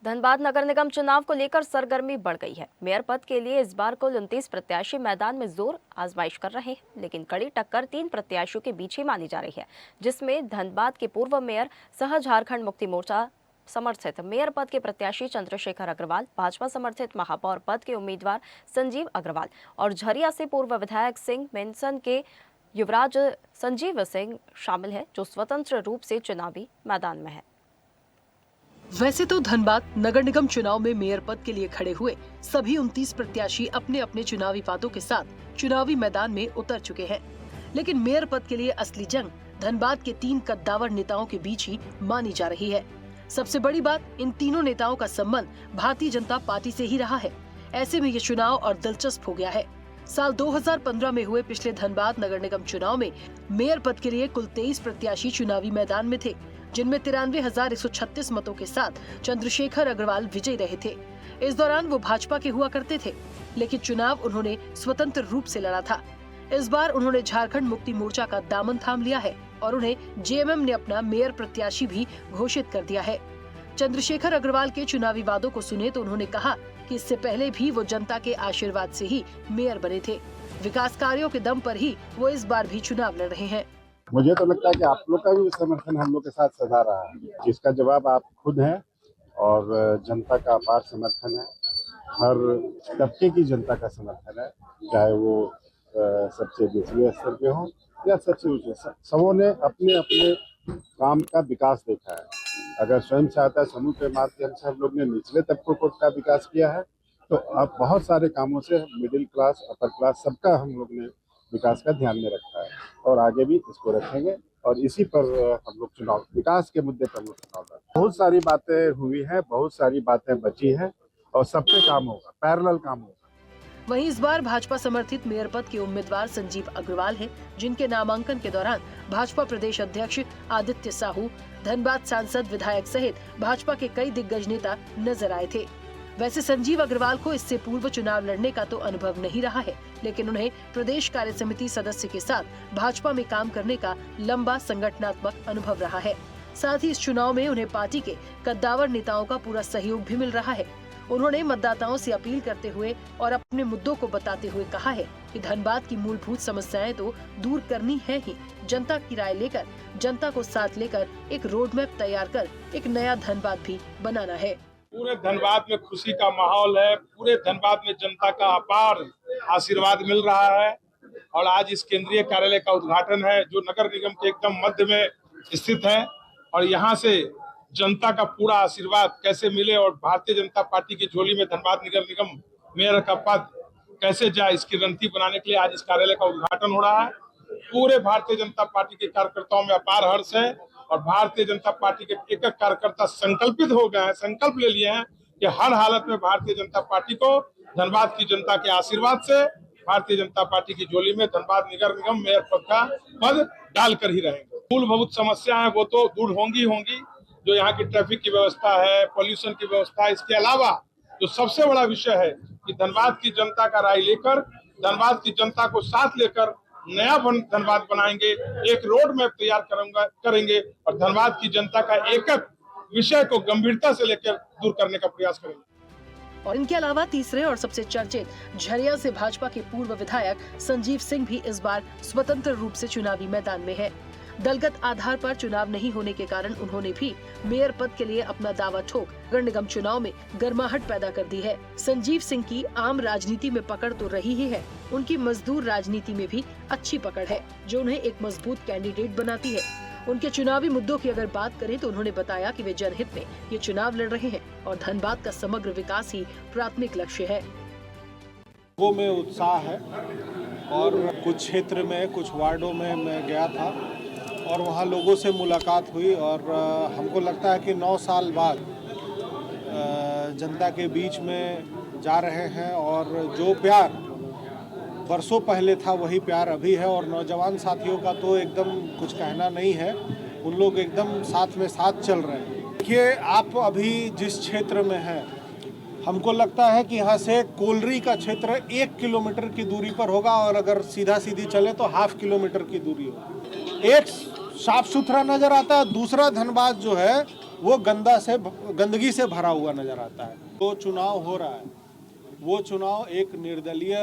धनबाद नगर निगम चुनाव को लेकर सरगर्मी बढ़ गई है। मेयर पद के लिए इस बार कुल 29 प्रत्याशी मैदान में जोर आजमाइश कर रहे हैं, लेकिन कड़ी टक्कर 3 प्रत्याशियों के बीच ही मानी जा रही है, जिसमें धनबाद के पूर्व मेयर सह झारखंड मुक्ति मोर्चा समर्थित मेयर पद के प्रत्याशी चंद्रशेखर अग्रवाल, भाजपा समर्थित महापौर पद के उम्मीदवार संजीव अग्रवाल और झरिया से पूर्व विधायक सिंह मेंसन के युवराज संजीव सिंह शामिल है, जो स्वतंत्र रूप से चुनावी मैदान में है। वैसे तो धनबाद नगर निगम चुनाव में मेयर पद के लिए खड़े हुए सभी 29 प्रत्याशी अपने अपने चुनावी वादों के साथ चुनावी मैदान में उतर चुके हैं, लेकिन मेयर पद के लिए असली जंग धनबाद के 3 कद्दावर नेताओं के बीच ही मानी जा रही है। सबसे बड़ी बात, इन तीनों नेताओं का संबंध भारतीय जनता पार्टी से ही रहा है। ऐसे में ये चुनाव और दिलचस्प हो गया है। साल 2015 में हुए पिछले धनबाद नगर निगम चुनाव में मेयर पद के लिए कुल 23 प्रत्याशी चुनावी मैदान में थे, जिनमें 93,136 मतों के साथ चंद्रशेखर अग्रवाल विजयी रहे थे। इस दौरान वो भाजपा के हुआ करते थे, लेकिन चुनाव उन्होंने स्वतंत्र रूप से लड़ा था। इस बार उन्होंने झारखंड मुक्ति मोर्चा का दामन थाम लिया है और उन्हें जेएमएम ने अपना मेयर प्रत्याशी भी घोषित कर दिया है। चंद्रशेखर अग्रवाल के चुनावी वादों को सुने तो उन्होंने कहा कि इससे पहले भी वो जनता के आशीर्वाद से ही मेयर बने थे। विकास कार्यों के दम पर ही वो इस बार भी चुनाव लड़ रहे हैं। मुझे तो लगता है कि आप लोग का भी समर्थन हम लोग के साथ सदा रहा है, जिसका जवाब आप खुद हैं और जनता का अपार समर्थन है। हर तबके की जनता का समर्थन है, चाहे वो सबसे निचले स्तर पे हो या सबसे ऊंचे। सबों ने अपने अपने काम का विकास देखा है। अगर स्वयं सहायता समूह के माध्यम से हम लोग ने निचले तबकों का विकास किया है, तो अब बहुत सारे कामों से मिडिल क्लास, अपर क्लास सबका हम लोग ने विकास का ध्यान में रखा है और आगे भी इसको रखेंगे और इसी पर हम लोग चुनाव विकास के मुद्दे पर लोग चुनाव लड़ेंगे। बहुत सारी बातें हुई हैं, बहुत सारी बातें बची हैं और सब पे काम होगा, पैरेलल काम होगा। वहीं इस बार भाजपा समर्थित मेयर पद के उम्मीदवार संजीव अग्रवाल हैं, जिनके नामांकन के दौरान भाजपा प्रदेश अध्यक्ष आदित्य साहू, धनबाद सांसद, विधायक सहित भाजपा के कई दिग्गज नेता नजर आए थे। वैसे संजीव अग्रवाल को इससे पूर्व चुनाव लड़ने का तो अनुभव नहीं रहा है, लेकिन उन्हें प्रदेश कार्य समिति सदस्य के साथ भाजपा में काम करने का लंबा संगठनात्मक अनुभव रहा है। साथ ही इस चुनाव में उन्हें पार्टी के कद्दावर नेताओं का पूरा सहयोग भी मिल रहा है। उन्होंने मतदाताओं से अपील करते हुए और अपने मुद्दों को बताते हुए कहा है कि धनबाद की मूलभूत समस्याएं तो दूर करनी है ही, जनता की राय लेकर, जनता को साथ लेकर एक रोड मैप तैयार कर एक नया धनबाद भी बनाना है। पूरे धनबाद में खुशी का माहौल है। पूरे धनबाद में जनता का अपार आशीर्वाद मिल रहा है और आज इस केंद्रीय कार्यालय का उद्घाटन है, जो नगर निगम के एकदम मध्य में स्थित है और यहाँ से जनता का पूरा आशीर्वाद कैसे मिले और भारतीय जनता पार्टी की झोली में धनबाद नगर निगम मेयर का पद कैसे जाए, इसकी रणनीति बनाने के लिए आज इस कार्यालय का उद्घाटन हो रहा है। पूरे भारतीय जनता पार्टी के कार्यकर्ताओं में अपार हर्ष है और भारतीय जनता पार्टी के एक एक कार्यकर्ता संकल्पित हो गए हैं, संकल्प ले लिए हैं कि हर हालत में भारतीय जनता पार्टी को धनबाद की जनता के आशीर्वाद से भारतीय जनता पार्टी की झोली में धनबाद नगर निगम मेयर पद का पद डालकर ही रहेंगे। मूलभूत समस्या है वो तो दूर होंगी, जो यहाँ की ट्रैफिक की व्यवस्था है, पॉल्यूशन की व्यवस्था है। इसके अलावा जो सबसे बड़ा विषय है कि धनबाद की जनता का राय लेकर, धनबाद की जनता को साथ लेकर नया धनबाद बनाएंगे, एक रोड मैप तैयार करेंगे और धनबाद की जनता का एक एक विषय को गंभीरता से लेकर दूर करने का प्रयास करेंगे। और इनके अलावा तीसरे और सबसे चर्चित झरिया से भाजपा के पूर्व विधायक संजीव सिंह भी इस बार स्वतंत्र रूप से चुनावी मैदान में है। दलगत आधार पर चुनाव नहीं होने के कारण उन्होंने भी मेयर पद के लिए अपना दावा ठोक नगर निगम चुनाव में गर्माहट पैदा कर दी है। संजीव सिंह की आम राजनीति में पकड़ तो रही ही है, उनकी मजदूर राजनीति में भी अच्छी पकड़ है, जो उन्हें एक मजबूत कैंडिडेट बनाती है। उनके चुनावी मुद्दों की अगर बात करें तो उन्होंने बताया कि वे जनहित में ये चुनाव लड़ रहे हैं और धनबाद का समग्र विकास ही प्राथमिक लक्ष्य है। लोगों में उत्साह है और कुछ क्षेत्र में, कुछ वार्डों में मैं गया था और वहाँ लोगों से मुलाकात हुई और हमको लगता है कि 9 साल बाद जनता के बीच में जा रहे हैं और जो प्यार बरसों पहले था वही प्यार अभी है और नौजवान साथियों का तो एकदम कुछ कहना नहीं है, उन लोग एकदम साथ में साथ चल रहे हैं। देखिए, आप अभी जिस क्षेत्र में हैं, हमको लगता है कि यहाँ से कोलरी का क्षेत्र 1 किलोमीटर की दूरी पर होगा और अगर सीधा सीधी चले तो ½ किलोमीटर की दूरी होगी। एक साफ सुथरा नजर आता है, दूसरा धनबाद जो है वो गंदगी से भरा हुआ नजर आता है। तो चुनाव हो रहा है, वो चुनाव एक निर्दलीय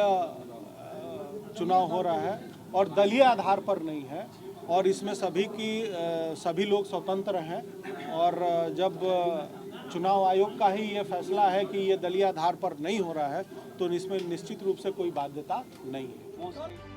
चुनाव हो रहा है और दलीय आधार पर नहीं है, और इसमें सभी लोग स्वतंत्र हैं। और जब चुनाव आयोग का ही ये फैसला है कि ये दलीय आधार पर नहीं हो रहा है, तो इसमें निश्चित रूप से कोई बाध्यता नहीं है।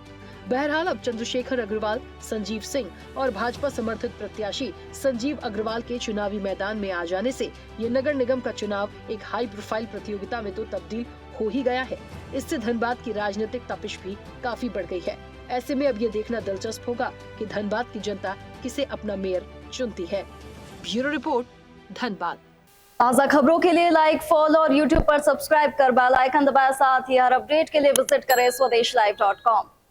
बहरहाल अब चंद्रशेखर अग्रवाल, संजीव सिंह और भाजपा समर्थित प्रत्याशी संजीव अग्रवाल के चुनावी मैदान में आ जाने से ये नगर निगम का चुनाव एक हाई प्रोफाइल प्रतियोगिता में तो तब्दील हो ही गया है। इससे धनबाद की राजनीतिक तपिश भी काफी बढ़ गई है। ऐसे में अब ये देखना दिलचस्प होगा कि धनबाद की जनता किसे अपना मेयर चुनती है। Bureau report, Dhanbad. ताज़ा खबरों के लिए लाइक, फॉलो और यूट्यूब पर सब्सक्राइब कर बेल आइकन दबाएं। साथ ही हर अपडेट के लिए विजिट करें स्वदेशलाइव.com।